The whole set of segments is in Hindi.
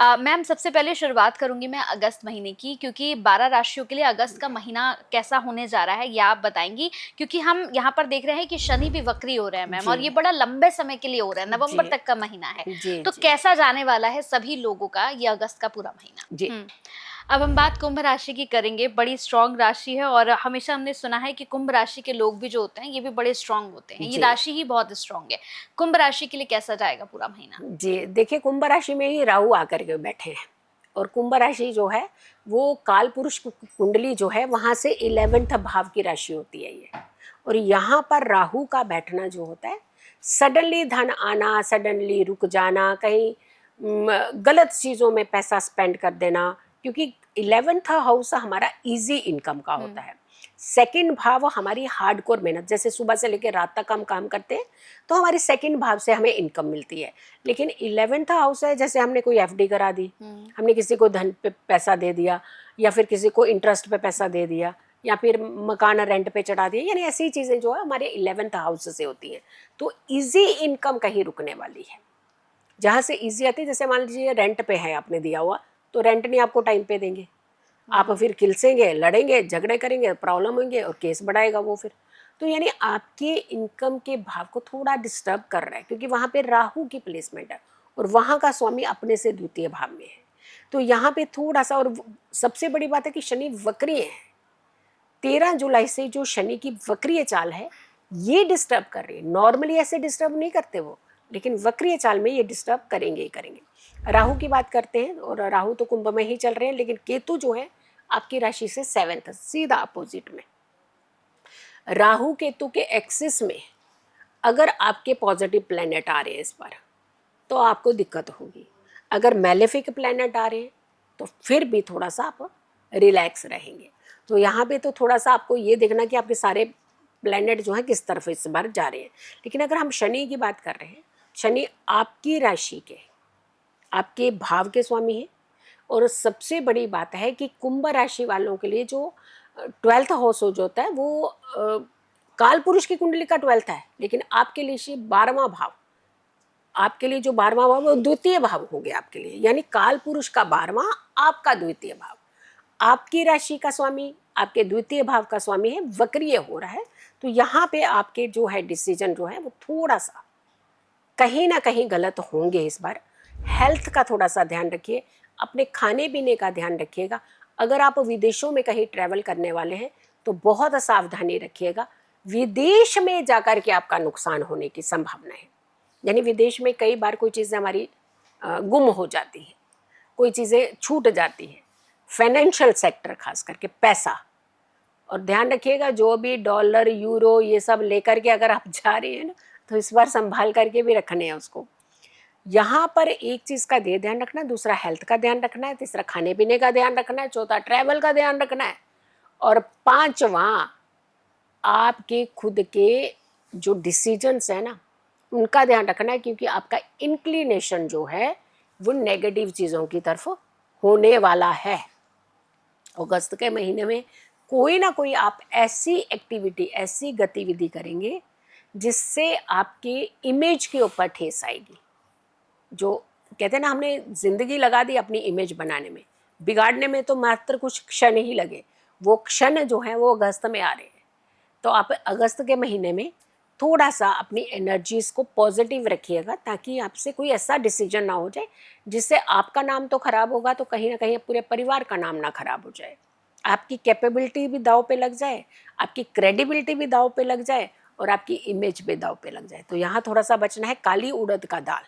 मैम सबसे पहले शुरुआत करूंगी मैं अगस्त महीने की, क्योंकि 12 राशियों के लिए अगस्त का महीना कैसा होने जा रहा है ये आप बताएंगी। क्योंकि हम यहाँ पर देख रहे हैं कि शनि भी वक्री हो रहे हैं मैम, जी और ये बड़ा लंबे समय के लिए हो रहा है, जी नवंबर तक का महीना है। जी तो जी कैसा जाने वाला है सभी लोगों का ये अगस्त का पूरा महीना। जी। अब हम बात कुंभ राशि की करेंगे। बड़ी स्ट्रांग राशि है, और हमेशा हमने सुना है कि कुंभ राशि के लोग भी जो होते हैं ये भी बड़े स्ट्रांग होते हैं। ये जी राशि ही बहुत स्ट्रांग है। कुंभ राशि के लिए कैसा जाएगा पूरा महीना? जी, देखिए कुंभ राशि में ही राहु आकर के बैठे हैं। और कुंभ राशि जो है वो काल पुरुष कुंडली जो है वहाँ से 11th भाव की राशि होती है ये। और यहाँ पर राहु का बैठना जो होता है, सडनली धन आना, सडनली रुक जाना, कहीं गलत चीज़ों में पैसा स्पेंड कर देना, क्योंकि 11th हाउस हमारा इजी इनकम का होता है। सेकंड भाव हमारी हार्डकोर मेहनत, जैसे सुबह से लेकर रात तक हम काम करते हैं तो हमारे सेकंड भाव से हमें इनकम मिलती है। लेकिन 11th हाउस है, जैसे हमने कोई एफडी करा दी, हमने किसी को धन पे पैसा दे दिया, या फिर किसी को इंटरेस्ट पे पैसा दे दिया, या फिर मकान रेंट पे चढ़ा दिया, यानी ऐसी चीज़ें जो है हमारे 11th हाउस से होती हैं। तो इजी इनकम कहीं रुकने वाली है। जहाँ से इजी आती है, जैसे मान लीजिए रेंट पे है आपने दिया हुआ, तो रेंट नहीं आपको टाइम पे देंगे, आप फिर खिलसेंगे, लड़ेंगे, झगड़े करेंगे, प्रॉब्लम होंगे और केस बढ़ाएगा वो फिर। तो यानी आपके इनकम के भाव को थोड़ा डिस्टर्ब कर रहा है, क्योंकि वहाँ पे राहु की प्लेसमेंट है और वहाँ का स्वामी अपने से द्वितीय भाव में है। तो यहाँ पे थोड़ा सा, और सबसे बड़ी बात है कि शनि वक्रीय है। 13 जुलाई से जो शनि की वक्रीय चाल है ये डिस्टर्ब कर रही है। नॉर्मली ऐसे डिस्टर्ब नहीं करते वो, लेकिन वक्रीय चाल में ये डिस्टर्ब करेंगे ही करेंगे। राहु की बात करते हैं, और राहु तो कुंभ में ही चल रहे हैं, लेकिन केतु जो है आपकी राशि से 7th, सीधा अपोजिट में। राहु केतु के एक्सिस में अगर आपके पॉजिटिव प्लैनेट आ रहे हैं इस बार, तो आपको दिक्कत होगी। अगर मैलेफिक प्लैनेट आ रहे हैं तो फिर भी थोड़ा सा आप रिलैक्स रहेंगे। तो यहाँ पे तो थोड़ा सा आपको ये देखना कि आपके सारे प्लैनेट जो हैं किस तरफ इस बार जा रहे हैं। लेकिन अगर हम शनि की बात कर रहे हैं, शनि आपकी राशि के, आपके भाव के स्वामी हैं। और सबसे बड़ी बात है कि कुंभ राशि वालों के लिए जो 12th हाउस जो होता है वो काल पुरुष की कुंडली का 12th है, लेकिन आपके लिए 12वां भाव, आपके लिए जो 12वां भाव वो द्वितीय भाव हो गया आपके लिए। यानी काल पुरुष का 12वां, आपका द्वितीय भाव, आपकी राशि का स्वामी आपके द्वितीय भाव का स्वामी है, वक्रीय हो रहा है। तो यहाँ पे आपके जो है डिसीजन जो है वो थोड़ा सा कहीं ना कहीं गलत होंगे इस बार। हेल्थ का थोड़ा सा ध्यान रखिए, अपने खाने पीने का ध्यान रखिएगा। अगर आप विदेशों में कहीं ट्रैवल करने वाले हैं तो बहुत सावधानी रखिएगा। विदेश में जाकर के आपका नुकसान होने की संभावना है। यानी विदेश में कई बार कोई चीज़ें हमारी गुम हो जाती है, कोई चीज़ें छूट जाती हैं, फाइनेंशियल सेक्टर खास करके पैसा। और ध्यान रखिएगा जो भी डॉलर यूरो ये सब लेकर के अगर आप जा रहे हैं ना, तो इस बार संभाल करके भी रखने हैं उसको। यहाँ पर एक चीज़ का ध्यान रखना है, दूसरा हेल्थ का ध्यान रखना है, तीसरा खाने पीने का ध्यान रखना है, चौथा ट्रैवल का ध्यान रखना है, और पांचवा आपके खुद के जो डिसीजंस है ना उनका ध्यान रखना है, क्योंकि आपका इंक्लिनेशन जो है वो नेगेटिव चीज़ों की तरफ होने वाला है। अगस्त के महीने में कोई ना कोई आप ऐसी एक्टिविटी, ऐसी गतिविधि करेंगे जिससे आपके इमेज के ऊपर ठेस आएगी। जो कहते हैं ना, हमने ज़िंदगी लगा दी अपनी इमेज बनाने में, बिगाड़ने में तो मात्र कुछ क्षण ही लगे। वो क्षण जो है वो अगस्त में आ रहे हैं। तो आप अगस्त के महीने में थोड़ा सा अपनी एनर्जीज़ को पॉजिटिव रखिएगा, ताकि आपसे कोई ऐसा डिसीजन ना हो जाए जिससे आपका नाम तो खराब होगा, तो कहीं ना कहीं पूरे परिवार का नाम ना खराब हो जाए, आपकी कैपेबिलिटी भी दाव पे लग जाए, आपकी क्रेडिबिलिटी भी दाव पे लग जाए, और आपकी इमेज भी दाव पे लग जाए। तो यहाँ थोड़ा सा बचना है। काली उड़द का दाल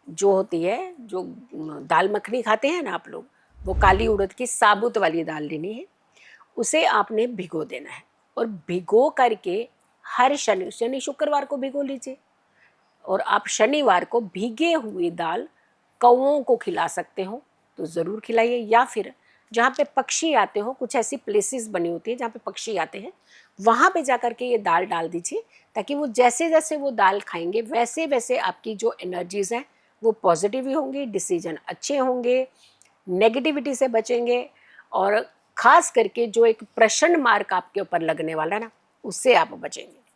जो होती है, जो दाल मखनी खाते हैं ना आप लोग, वो काली उड़द की साबुत वाली दाल लेनी है, उसे आपने भिगो देना है। और भिगो करके हर शनि शुक्रवार को भिगो लीजिए, और आप शनिवार को भीगे हुई दाल कौओं को खिला सकते हो तो ज़रूर खिलाइए, या फिर जहाँ पे पक्षी आते हो, कुछ ऐसी प्लेसेस बनी होती है जहाँ पे पक्षी आते हैं, वहाँ पे जाकर के ये दाल डाल दीजिए, ताकि वो जैसे जैसे वो दाल खाएंगे वैसे वैसे आपकी जो एनर्जीज़ हैं वो पॉजिटिव ही होंगी, डिसीजन अच्छे होंगे, नेगेटिविटी से बचेंगे, और ख़ास करके जो एक प्रश्न मार्क आपके ऊपर लगने वाला है ना, उससे आप बचेंगे।